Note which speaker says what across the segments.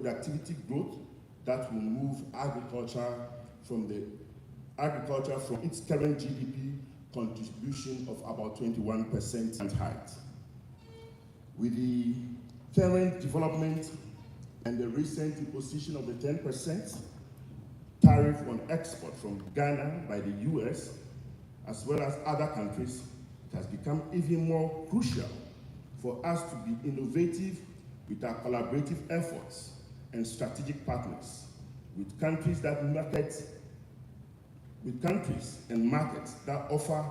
Speaker 1: productivity growth that will move agriculture from its current GDP contribution of about 21% and height. With the current development and the recent imposition of the 10% tariff on export from Ghana by the US, as well as other countries, it has become even more crucial for us to be innovative with our collaborative efforts and strategic partners with countries and markets that offer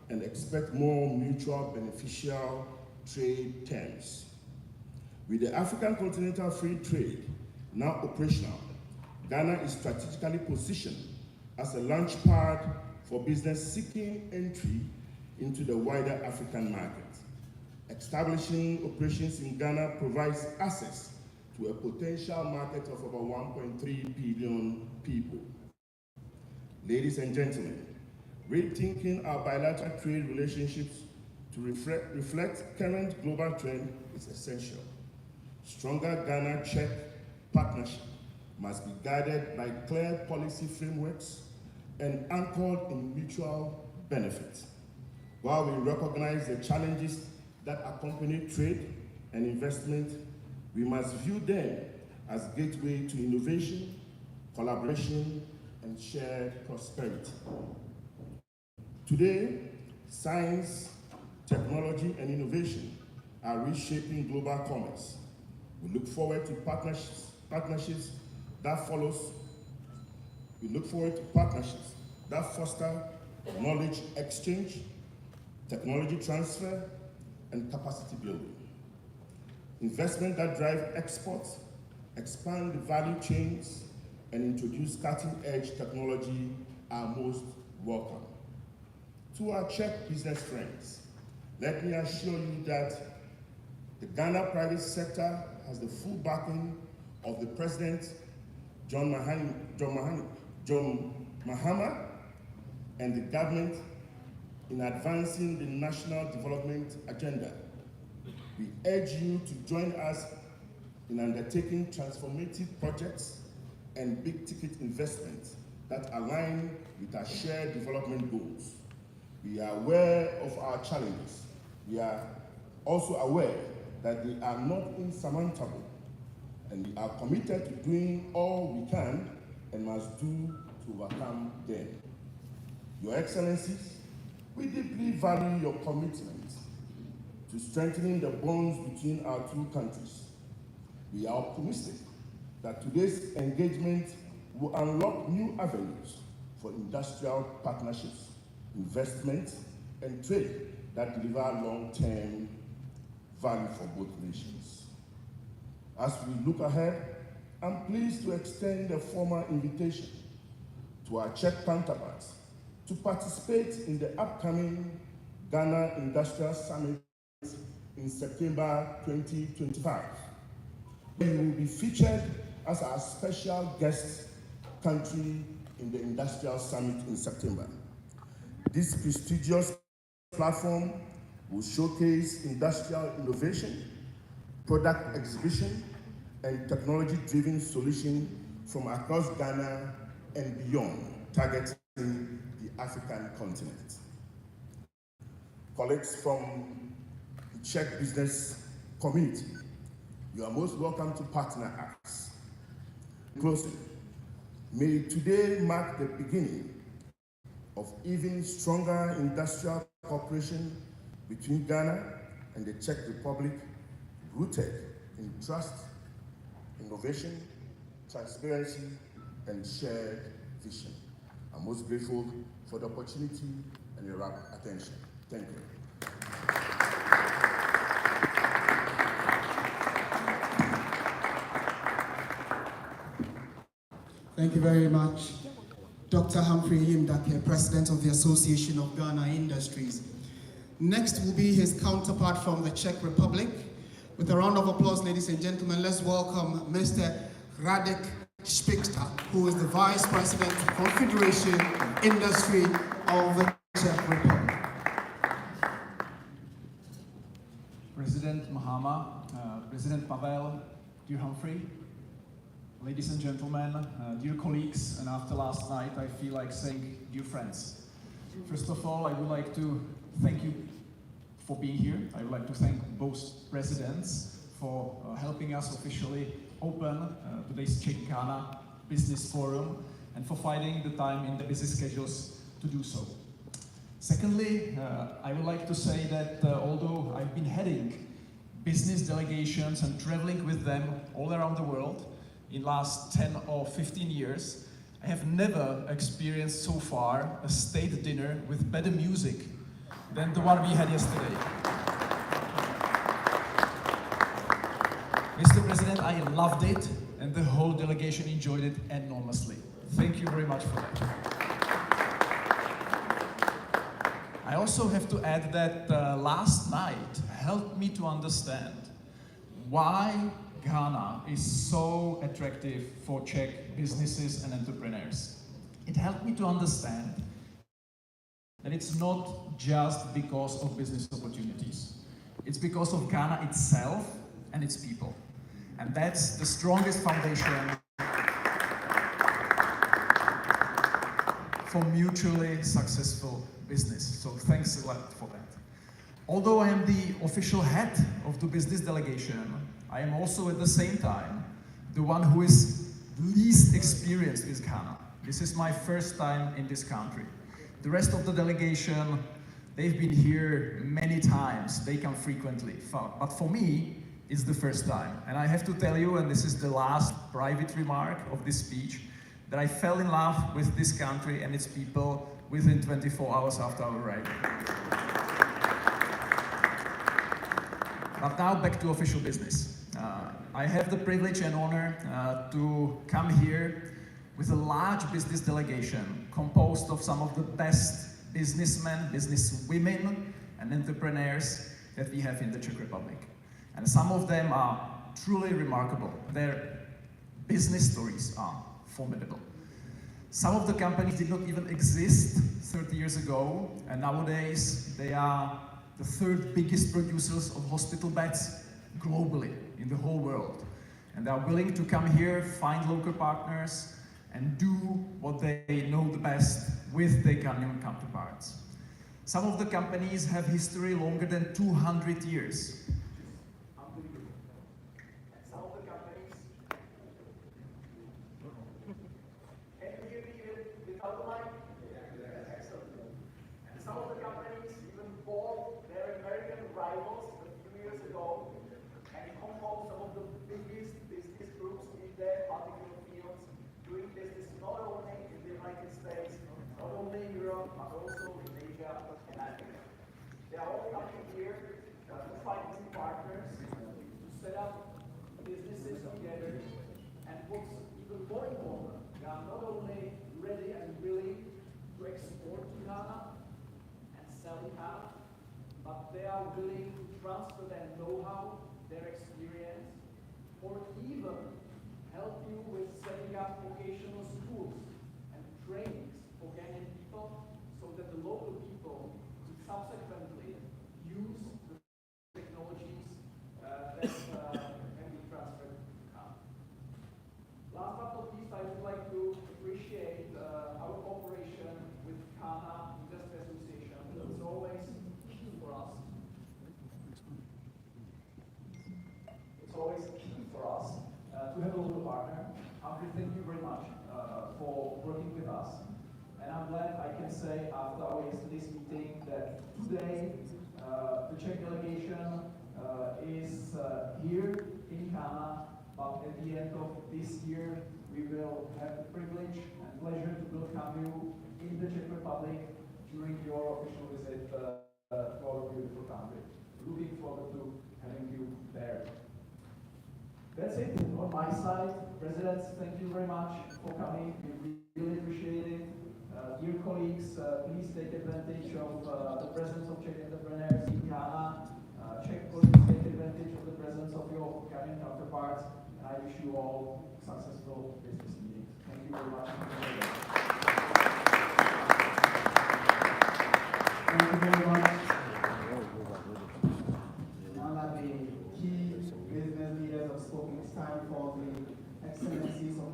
Speaker 1: and expect more mutual beneficial trade terms. With the African Continental Free Trade now operational, Ghana is strategically positioned as a launchpad for business seeking entry into the wider African market. Establishing operations in Ghana provides access to a potential market of about 1.3 billion people. Ladies and gentlemen, rethinking our bilateral trade relationships to reflect current global trend is essential. Stronger Ghana-Czech partnership must be guided by clear policy frameworks and anchored in mutual benefit. While we recognize the challenges that accompany trade and investment, we must view them as gateway to innovation, collaboration, and shared prosperity. Today, science, technology, and innovation are reshaping global commerce. We look forward to partnerships that foster knowledge exchange, technology transfer, and capacity building. Investment that drive exports, expand the value chains, and introduce cutting-edge technology are most welcome. To our Czech business friends, let me assure you that the Ghana private sector has the full backing of the President, John Mahama, and the government in advancing the national development agenda. We urge you to join us in undertaking transformative projects and big-ticket investments that align with our shared development goals. We are aware of our challenges. We are also aware that they are not insurmountable, and we are committed to doing all we can and must do to overcome them. Your Excellencies, we deeply value your commitment to strengthening the bonds between our two countries. We are optimistic that today's engagement will unlock new avenues for industrial partnerships, investment, and trade that deliver long-term value for both nations. As we look ahead, I'm pleased to extend a formal invitation to our Czech counterparts to participate in the upcoming Ghana Industrial Summit in September 2025. We will be featured as our special guest country in the Industrial Summit in September. This prestigious platform will showcase industrial innovation, product exhibition, and technology-driven solutions from across Ghana and beyond, targeting the African continent. Colleagues from the Czech business community, you are most welcome to partner us. Closing, may today mark the beginning of even stronger industrial cooperation between Ghana and the Czech Republic, rooted in trust, innovation, transparency, and shared vision. I'm most grateful for the opportunity and your rapt attention. Thank you.
Speaker 2: Thank you very much, Dr. Humphrey Yimdake, President of the Association of Ghana Industries. Next will be his counterpart from the Czech Republic. With a round of applause, ladies and gentlemen, let's welcome Mr. Radek Špicka, who is the Vice President of Confederation Industry of the Czech Republic.
Speaker 3: President Mahama, President Pavel, dear Humphrey, ladies and gentlemen, dear colleagues, and after last night, I feel like saying dear friends. First of all, I would like to thank you for being here. I would like to thank both presidents for helping us officially open today's Czech-Ghana Business Forum and for finding the time in the busy schedules to do so. Secondly, I would like to say that although I've been heading business delegations and traveling with them all around the world in last 10 or 15 years, I have never experienced so far a state dinner with better music than the one we had yesterday. Mr. President, I loved it, and the whole delegation enjoyed it enormously. Thank you very much for that. I also have to add that last night helped me to understand why Ghana is so attractive for Czech businesses and entrepreneurs. It helped me to understand that it's not just because of business opportunities. It's because of Ghana itself and its people. And that's the strongest foundation for mutually successful business. So thanks a lot for that. Although I am the official head of the business delegation, I am also at the same time the one who is least experienced with Ghana. This is my first time in this country. The rest of the delegation, they've been here many times, they come frequently. But for me, it's the first time. And I have to tell you, and this is the last private remark of this speech, that I fell in love with this country and its people within 24 hours after our arrival. But now back to official business. I have the privilege and honor to come here with a large business delegation composed of some of the best businessmen, businesswomen, and entrepreneurs that we have in the Czech Republic. And some of them are truly remarkable. Their business stories are formidable. Some of the companies did not even exist 30 years ago, and nowadays they are the third biggest producers of hospital beds globally in the whole world. And they are willing to come here, find local partners, and do what they know the best with their Ghanaian counterparts. Some of the companies have history longer than 200 years.
Speaker 4: They are all coming here to find new partners, to set up businesses together, and what's even more important, they are not only ready and willing to export to Ghana and sell in Ghana, but they are willing to transfer their know-how, their experience, or even help you with setting up vocational schools and trainings for Ghanaian people, so that the local people could subsequently use the technologies that can be transferred to Ghana. Last but not least, I would like to appreciate our cooperation with Ghana Industry Association. It's always key for us. It's always key for us to have a local partner. Humphrey, thank you very much for working with us. And I'm glad I can say after our yesterday's meeting that today the Czech delegation is here in Ghana, but at the end of this year we will have the privilege and pleasure to welcome you in the Czech Republic during your official visit to our beautiful country. Looking forward to having you there. That's it on my side. Presidents, thank you very much for coming. We really appreciate it. Dear colleagues, please take advantage of the presence of Czech entrepreneurs in Ghana. Czech colleagues, take advantage of the presence of your Ghanaian counterparts. And I wish you all successful business meetings. Thank you very much.
Speaker 2: Thank you very much. Now that the key business leaders have spoken, it's time for the excellencies of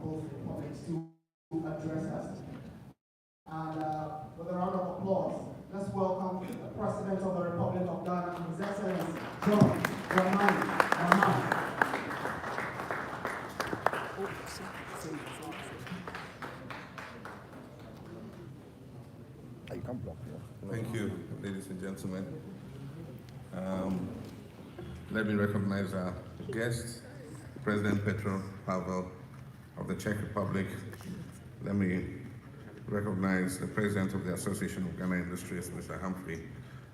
Speaker 5: Thank you, ladies and gentlemen. Let me recognize our guest, President Petr Pavel of the Czech Republic. Let me recognize the President of the Association of Ghana Industries, Mr. Humphrey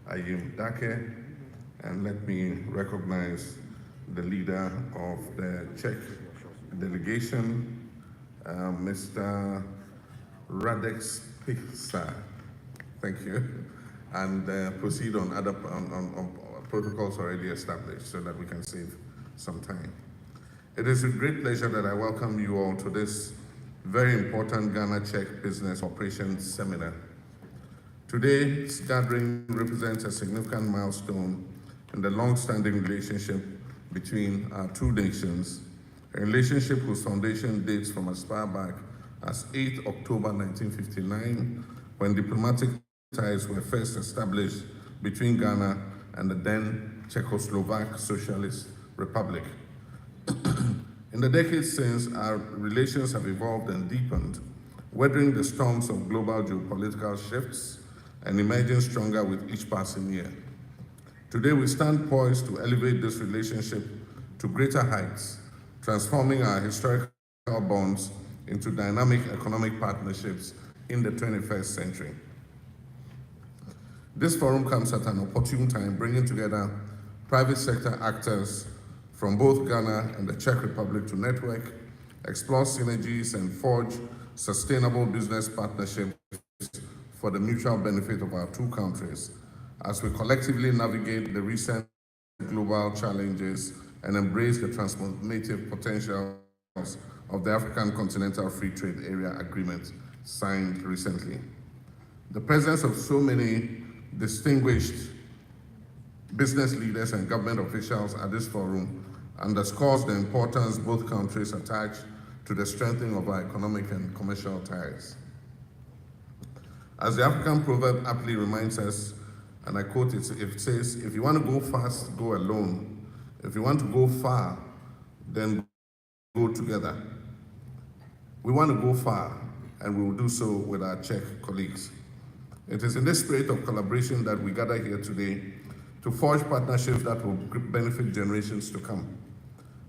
Speaker 5: Yim-Dake, and let me recognize the leader of the Czech delegation, Mr. Radek Spixa. Thank you. And proceed on other on protocols already established so that we can save some time. It is with great pleasure that I welcome you all to this very important Ghana-Czech Business Operations Seminar. Today's gathering represents a significant milestone in the long-standing relationship between our two nations, a relationship whose foundation dates from as far back as 8 October 1959, when diplomatic ties were first established between Ghana and the then Czechoslovak Socialist Republic. In the decades since, our relations have evolved and deepened, weathering the storms of global geopolitical shifts and emerging stronger with each passing year. Today, we stand poised to elevate this relationship to greater heights, transforming our historical bonds into dynamic economic partnerships in the 21st century. This forum comes at an opportune time, bringing together private sector actors from both Ghana and the Czech Republic to network, explore synergies, and forge sustainable business partnerships for the mutual benefit of our two countries as we collectively navigate the recent global challenges and embrace the transformative potentials of the African Continental Free Trade Area Agreement signed recently. The presence of so many distinguished business leaders and government officials at this forum underscores the importance both countries attach to the strengthening of our economic and commercial ties. As the African proverb aptly reminds us, and I quote it says, if you want to go fast, go alone. If you want to go far, then go together. We want to go far, and we will do so with our Czech colleagues. It is in this spirit of collaboration that we gather here today to forge partnerships that will benefit generations to come.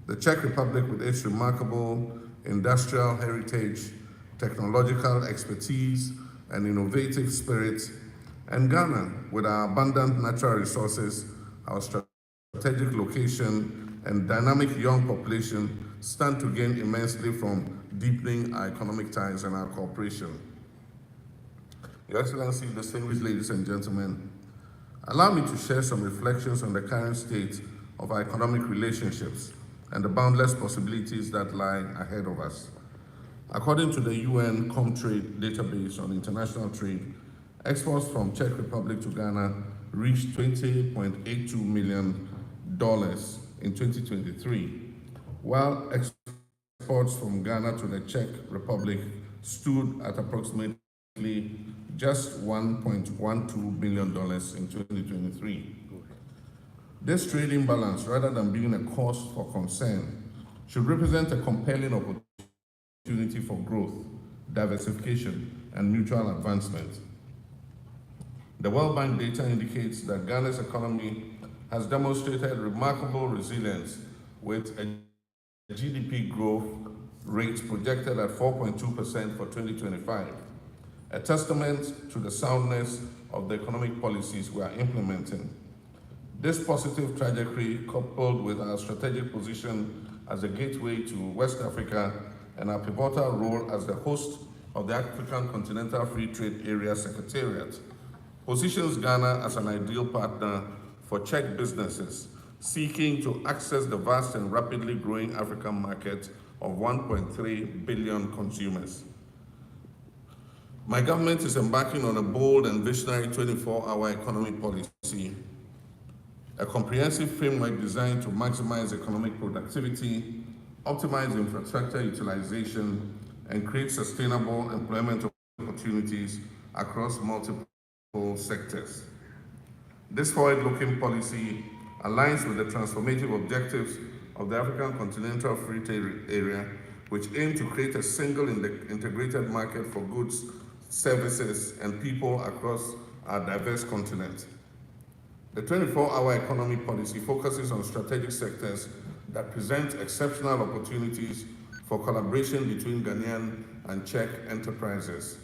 Speaker 5: The Czech Republic, with its remarkable industrial heritage, technological expertise, and innovative spirit, and Ghana, with our abundant natural resources, our strategic location, and dynamic young population, stand to gain immensely from deepening our economic ties and our cooperation. Your Excellency, distinguished ladies and gentlemen, allow me to share some reflections on the current state of our economic relationships and the boundless possibilities that lie ahead of us. According to the UN Comtrade database on international trade, exports from Czech Republic to Ghana reached $20.82 million in 2023, while exports from Ghana to the Czech Republic stood at approximately just $1.12 billion in 2023. This trade imbalance, rather than being a cause for concern, should represent a compelling opportunity for growth, diversification, and mutual advancement. The World Bank data indicates that Ghana's economy has demonstrated remarkable resilience with a GDP growth rate projected at 4.2% for 2025, a testament to the soundness of the economic policies we are implementing. This positive trajectory, coupled with our strategic position as a gateway to West Africa and our pivotal role as the host of the African Continental Free Trade Area Secretariat, positions Ghana as an ideal partner for Czech businesses seeking to access the vast and rapidly growing African market of 1.3 billion consumers. My government is embarking on a bold and visionary 24-hour economy policy, a comprehensive framework designed to maximize economic productivity, optimize infrastructure utilization, and create sustainable employment opportunities across multiple sectors. This forward-looking policy aligns with the transformative objectives of the African Continental Free Trade Area which aim to create a single integrated market for goods, services, and people across our diverse continent. The 24-hour economy policy focuses on strategic sectors that present exceptional opportunities for collaboration between Ghanaian and Czech enterprises.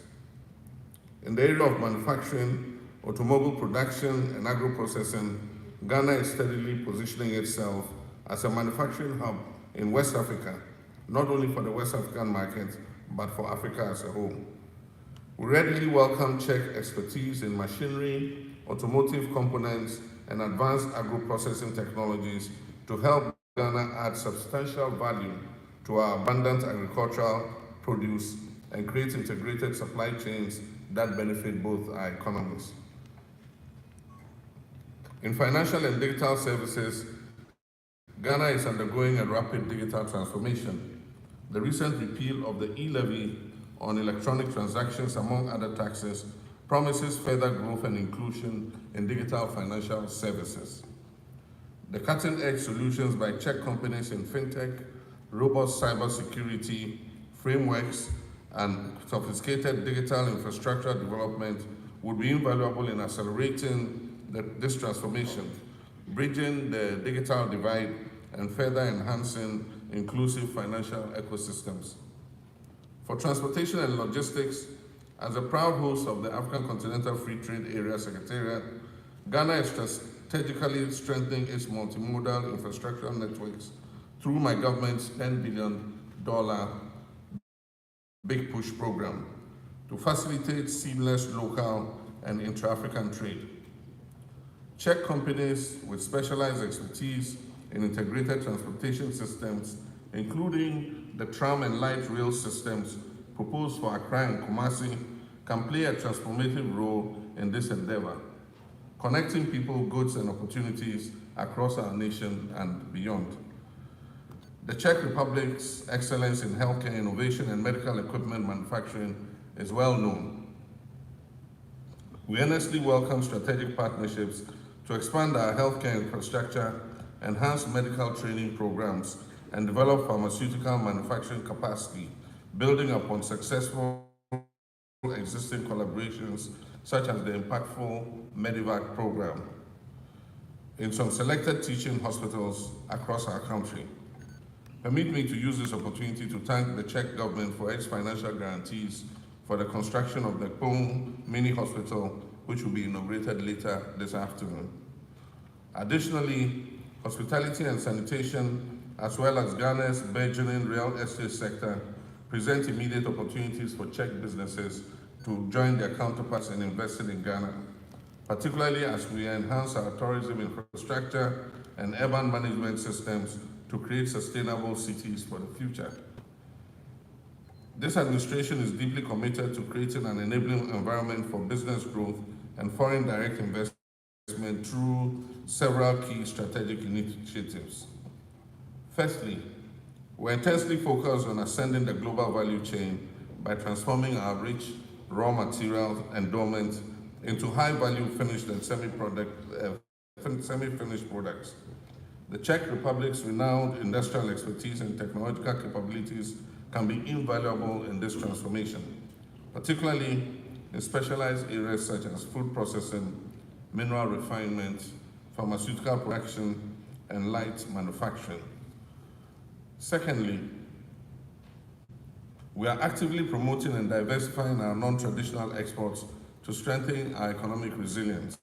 Speaker 5: In the area of manufacturing, automobile production, and agro-processing, Ghana is steadily positioning itself as a manufacturing hub in West Africa, not only for the West African market, but for Africa as a whole. We readily welcome Czech expertise in machinery, automotive components, and advanced agro-processing technologies to help Ghana add substantial value to our abundant agricultural produce and create integrated supply chains that benefit both our economies. In financial and digital services, Ghana is undergoing a rapid digital transformation. The recent repeal of the e-levy on electronic transactions, among other taxes, promises further growth and inclusion in digital financial services. The cutting-edge solutions by Czech companies in fintech, robust cybersecurity frameworks, and sophisticated digital infrastructure development would be invaluable in accelerating this transformation, bridging the digital divide, and further enhancing inclusive financial ecosystems. For transportation and logistics, as a proud host of the African Continental Free Trade Area Secretariat, Ghana is strategically strengthening its multimodal infrastructure networks through my government's $10 billion Big Push program to facilitate seamless local and intra-African trade. Czech companies with specialized expertise in integrated transportation systems, including the tram and light rail systems proposed for Accra and Kumasi, can play a transformative role in this endeavor, connecting people, goods, and opportunities across our nation and beyond. The Czech Republic's excellence in healthcare innovation and medical equipment manufacturing is well known. We earnestly welcome strategic partnerships to expand our healthcare infrastructure, enhance medical training programs, and develop pharmaceutical manufacturing capacity, building upon successful existing collaborations such as the impactful Medivac program in some selected teaching hospitals across our country. Permit me to use this opportunity to thank the Czech government for its financial guarantees for the construction of the Pome Mini Hospital, which will be inaugurated later this afternoon. Additionally, hospitality and sanitation, as well as Ghana's burgeoning real estate sector, present immediate opportunities for Czech businesses to join their counterparts in investing in Ghana, particularly as we enhance our tourism infrastructure and urban management systems to create sustainable cities for the future. This administration is deeply committed to creating an enabling environment for business growth and foreign direct investment through several key strategic initiatives. Firstly, we're intensely focused on ascending the global value chain by transforming our rich raw materials endowment into high-value finished and semi-finished products. The Czech Republic's renowned industrial expertise and technological capabilities can be invaluable in this transformation, particularly in specialized areas such as food processing, mineral refinement, pharmaceutical production, and light manufacturing. Secondly, we are actively promoting and diversifying our non-traditional exports to strengthen our economic resilience.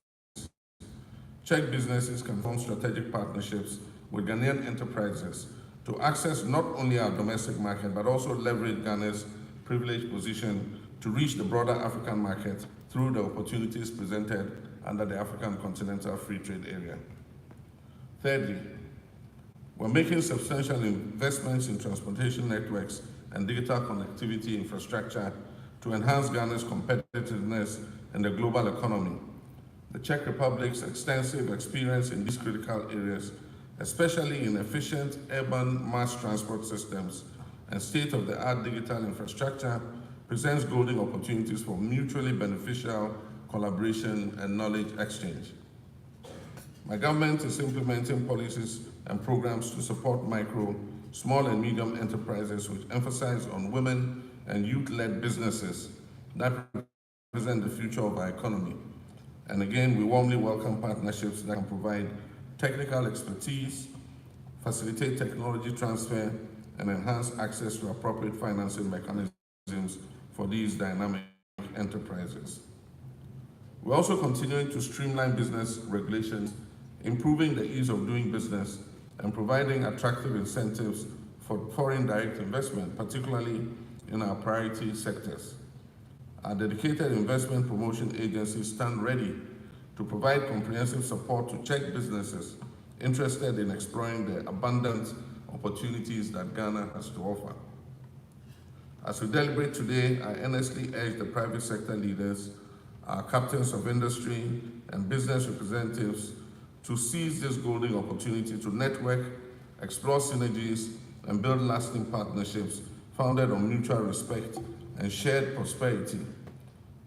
Speaker 5: Czech businesses can form strategic partnerships with Ghanaian enterprises to access not only our domestic market, but also leverage Ghana's privileged position to reach the broader African market through the opportunities presented under the African Continental Free Trade Area. Thirdly, we're making substantial investments in transportation networks and digital connectivity infrastructure to enhance Ghana's competitiveness in the global economy. The Czech Republic's extensive experience in these critical areas, especially in efficient urban mass transport systems and state-of-the-art digital infrastructure, presents golden opportunities for mutually beneficial collaboration and knowledge exchange. My government is implementing policies and programs to support micro, small and medium enterprises, which emphasize on women and youth-led businesses that represent the future of our economy. And again, we warmly welcome partnerships that can provide technical expertise, facilitate technology transfer, and enhance access to appropriate financing mechanisms for these dynamic enterprises. We're also continuing to streamline business regulations, improving the ease of doing business, and providing attractive incentives for foreign direct investment, particularly in our priority sectors. Our dedicated investment promotion agencies stand ready to provide comprehensive support to Czech businesses interested in exploring the abundant opportunities that Ghana has to offer. As we deliberate today, I earnestly urge the private sector leaders, our captains of industry, and business representatives to seize this golden opportunity to network, explore synergies, and build lasting partnerships founded on mutual respect and shared prosperity.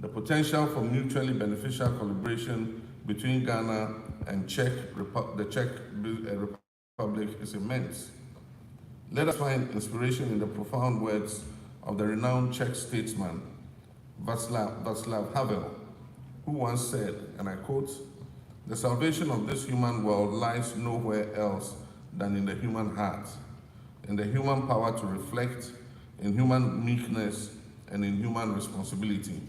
Speaker 5: The potential for mutually beneficial collaboration between Ghana and the Czech Republic is immense. Let us find inspiration in the profound words of the renowned Czech statesman, Václav Havel, who once said, and I quote, "The salvation of this human world lies nowhere else than in the human heart, in the human power to reflect, in human meekness, and in human responsibility."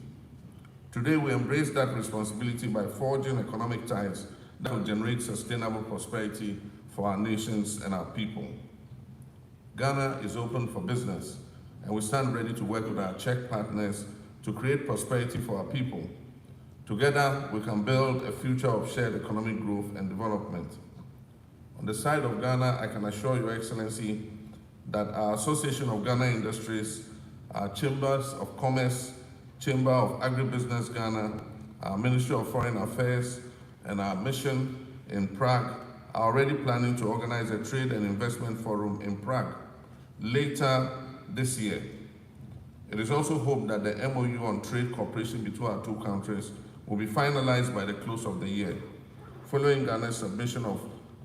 Speaker 5: Today, we embrace that responsibility by forging economic ties that will generate sustainable prosperity for our nations and our people. Ghana is open for business, and we stand ready to work with our Czech partners to create prosperity for our people. Together, we can build a future of shared economic growth and development. On the side of Ghana, I can assure Your Excellency that our Association of Ghana Industries, our Chambers of Commerce, Chamber of Agribusiness Ghana, our Ministry of Foreign Affairs, and our mission in Prague are already planning to organize a trade and investment forum in Prague later this year. It is also hoped that the MOU on trade cooperation between our two countries will be finalized by the close of the year, following Ghana's submission of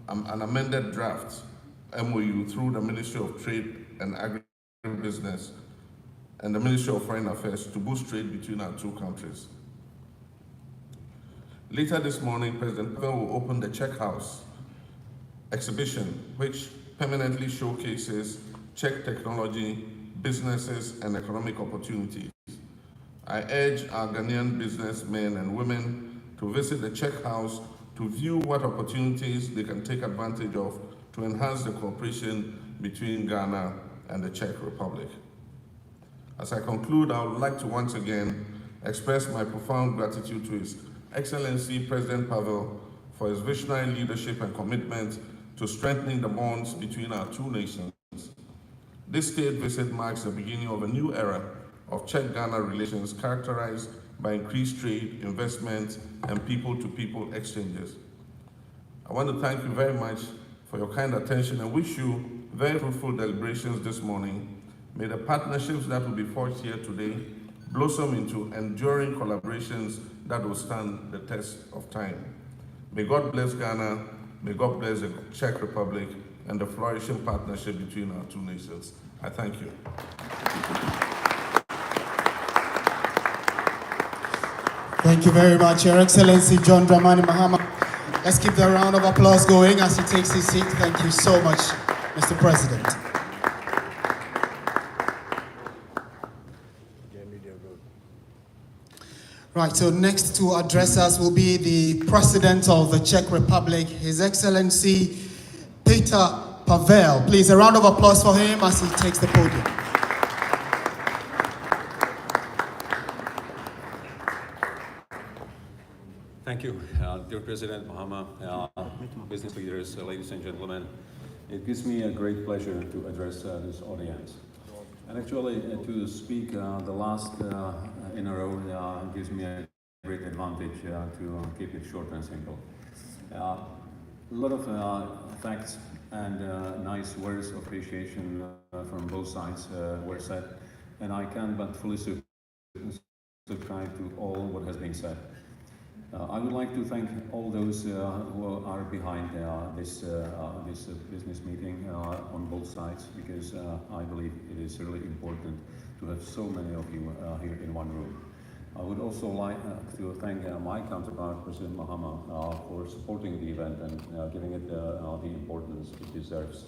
Speaker 5: an amended draft MOU through the Ministry of Trade and Agribusiness and the Ministry of Foreign Affairs to boost trade between our two countries. Later this morning, President Pavel will open the Czech House exhibition, which permanently showcases Czech technology, businesses, and economic opportunities. I urge our Ghanaian businessmen and women to visit the Czech House to view what opportunities they can take advantage of to enhance the cooperation between Ghana and the Czech Republic. As I conclude, I would like to once again express my profound gratitude to His Excellency President Pavel for his visionary leadership and commitment to strengthening the bonds between our two nations. This state visit marks the beginning of a new era of Czech-Ghana relations characterized by increased trade, investment, and people-to-people exchanges. I want to thank you very much for your kind attention and wish you very fruitful deliberations this morning. May the partnerships that will be forged here today blossom into enduring collaborations that will stand the test of time. May God bless Ghana, may God bless the Czech Republic, and the flourishing partnership between our two nations. I thank you.
Speaker 2: Thank you very much, Your Excellency John Dramani Mahama. Let's keep the round of applause going as he takes his seat. Thank you so much, Mr. President. Right, so next to address us will be the President of the Czech Republic, His Excellency Petr Pavel. Please, a round of applause for him as he takes the podium.
Speaker 6: Thank you, dear President Mahama, business leaders, ladies and gentlemen. It gives me a great pleasure to address this audience. And actually, to speak the last in a row gives me a great advantage to keep it short and simple. A lot of facts and nice words of appreciation from both sides were said, and I can but fully subscribe to all what has been said. I would like to thank all those who are behind this business meeting on both sides, because I believe it is really important to have so many of you here in one room. I would also like to thank my counterpart, President Mahama, for supporting the event and giving it the importance it deserves.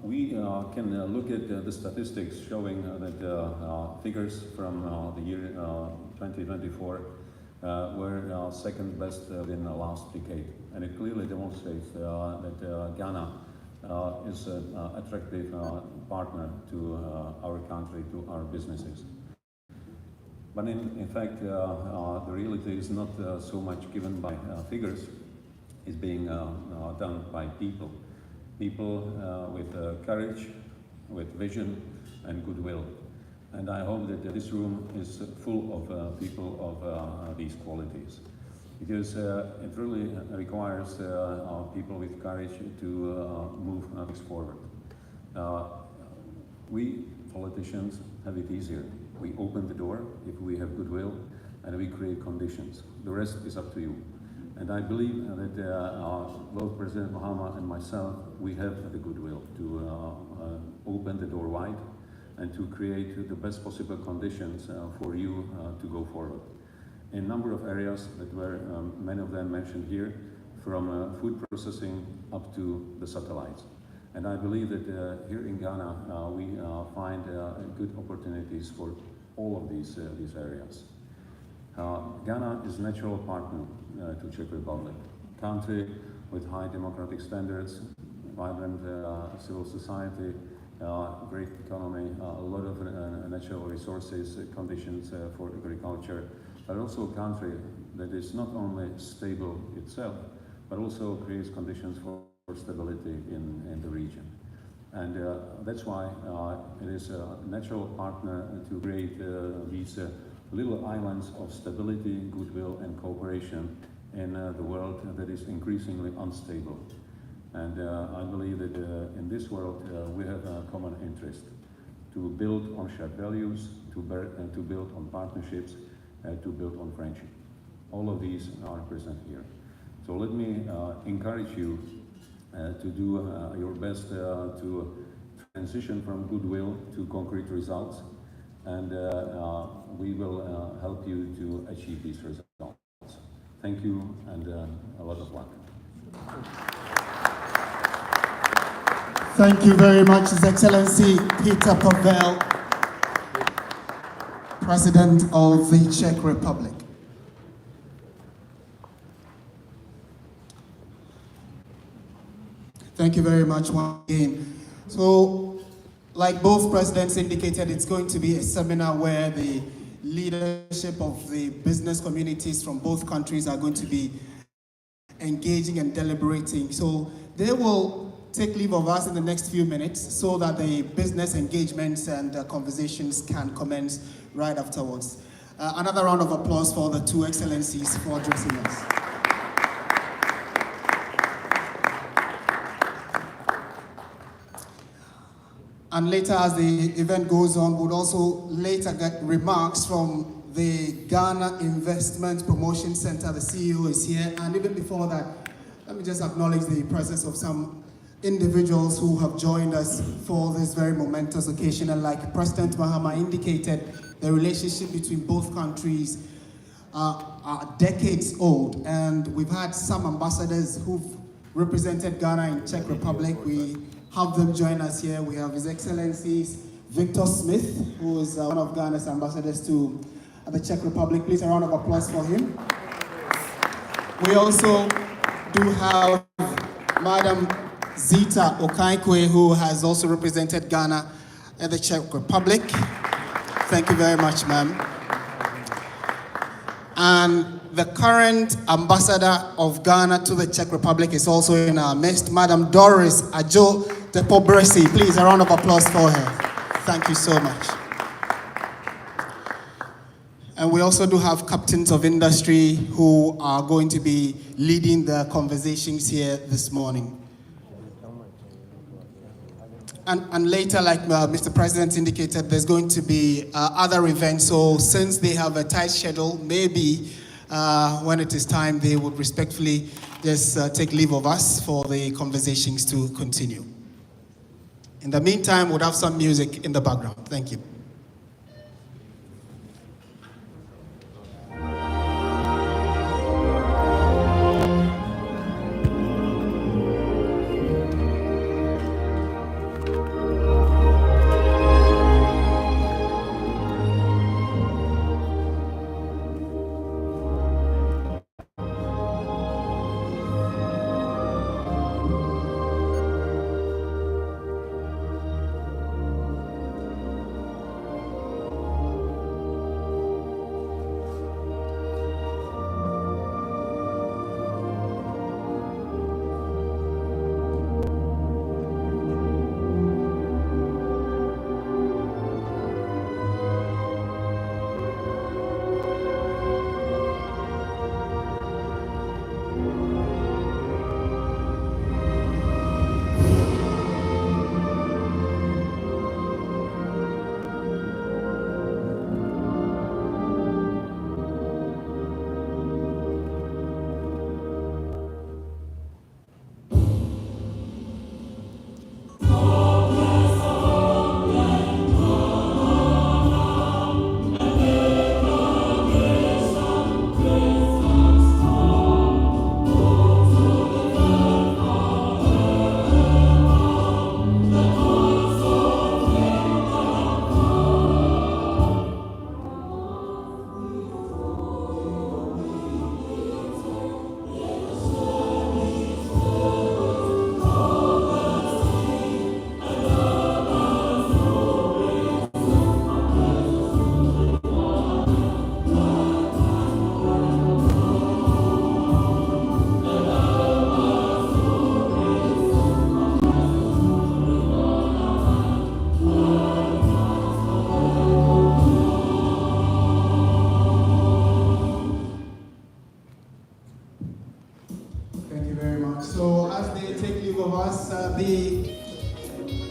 Speaker 6: We can look at the statistics showing that figures from the year 2024 were second best in the last decade, and it clearly demonstrates that Ghana is an attractive partner to our country, to our businesses. But in fact, the reality is not so much given by figures, it's being done by people. People with courage, with vision and goodwill. And I hope that this room is full of people of these qualities, because it really requires people with courage to move things forward. We politicians have it easier. We open the door if we have goodwill, and we create conditions. The rest is up to you. And I believe that both President Mahama and myself, we have the goodwill to open the door wide and to create the best possible conditions for you to go forward. In a number of areas that were, many of them mentioned here, from food processing up to the satellites. And I believe that here in Ghana, we find good opportunities for all of these areas. Ghana is a natural partner to Czech Republic, a country with high democratic standards, vibrant civil society, great economy, a lot of natural resources, conditions for agriculture, but also a country that is not only stable itself, but also creates conditions for stability in the region. And that's why it is a natural partner to create these little islands of stability, goodwill and cooperation in the world that is increasingly unstable. And I believe that in this world we have a common interest to build on shared values, to build on partnerships, to build on friendship. All of these are present here. So let me encourage you to do your best to transition from goodwill to concrete results, and we will help you to achieve these results. Thank you, and a lot of luck.
Speaker 2: Thank you very much, His Excellency Petr Pavel, President of the Czech Republic. Thank you very much once again. So, like both presidents indicated, it's going to be a seminar where the leadership of the business communities from both countries are going to be engaging and deliberating. So they will take leave of us in the next few minutes so that the business engagements and conversations can commence right afterwards. Another round of applause for the two excellencies for addressing us. And later, as the event goes on, we'll also later get remarks from the Ghana Investment Promotion Center. The CEO is here. And even before that, let me just acknowledge the presence of some individuals who have joined us for this very momentous occasion. And like President Mahama indicated, the relationship between both countries are decades old. And we've had some ambassadors who've represented Ghana in Czech Republic. We have them join us here. We have His Excellencies Victor Smith, who is one of Ghana's ambassadors to the Czech Republic. Please, a round of applause for him. We also do have Madam Zita Okaikwe, who has also represented Ghana at the Czech Republic. Thank you very much, ma'am. And the current ambassador of Ghana to the Czech Republic is also in our midst, Madam Doris Ajo Depobresi. Please, a round of applause for her. Thank you so much. And we also do have captains of industry who are going to be leading the conversations here this morning. And later, like Mr. President indicated, there's going to be other events. So since they have a tight schedule, maybe when it is time, they would respectfully just take leave of us for the conversations to continue. In the meantime, we'll have some music in the background. Thank you.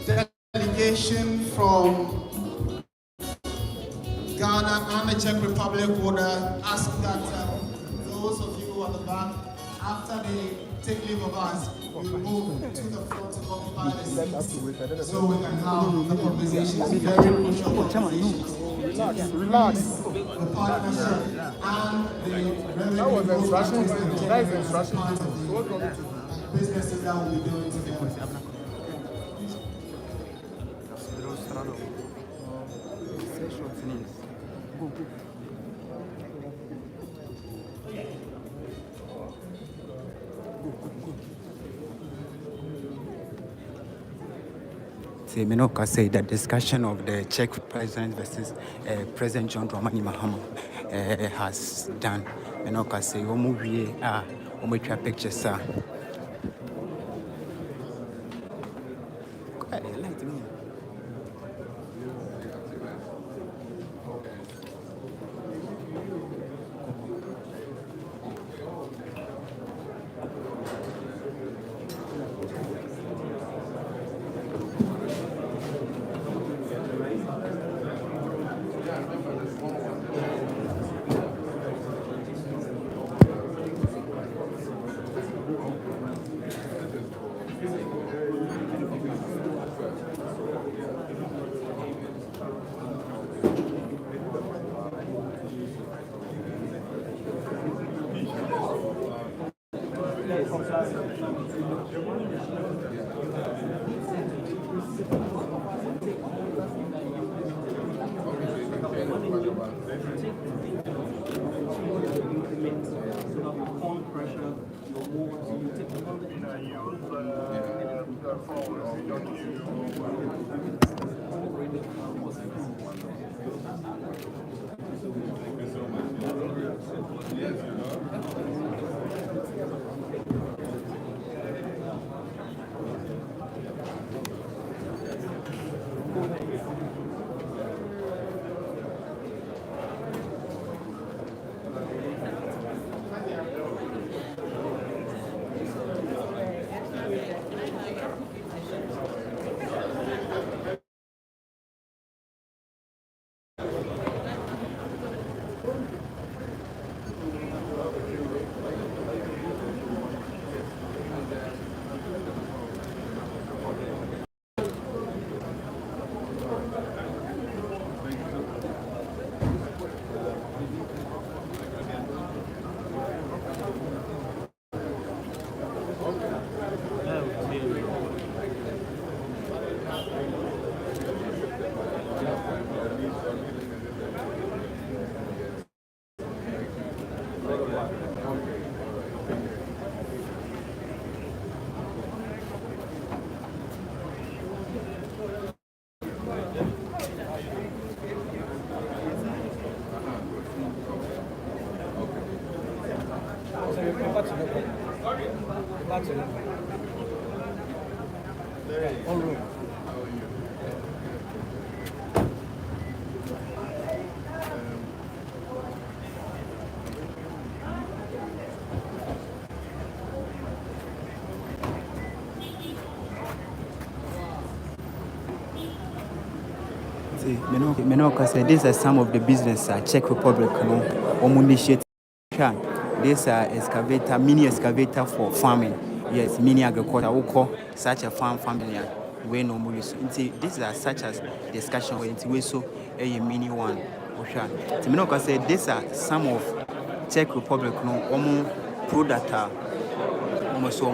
Speaker 2: The delegation from Ghana and the Czech Republic would ask that those of you at the back, after they take leave of us, you move to the front to occupy the seats so we can have the conversations, very crucial conversations.
Speaker 1: Relax.
Speaker 2: The partnership and the revenue part of the businesses that will be doing together.
Speaker 7: Menoka say that discussion of the Czech president versus President John Dramani Mahama has done. Menoka say, "Omuwie ometwa pictures These are some of the business Czech Republic, initiative. This excavator, mini excavator for farming. Yes, mini agriculture. We call such a family. We normally this is such as discussion where we so a mini one. These are some of Czech Republic product almost so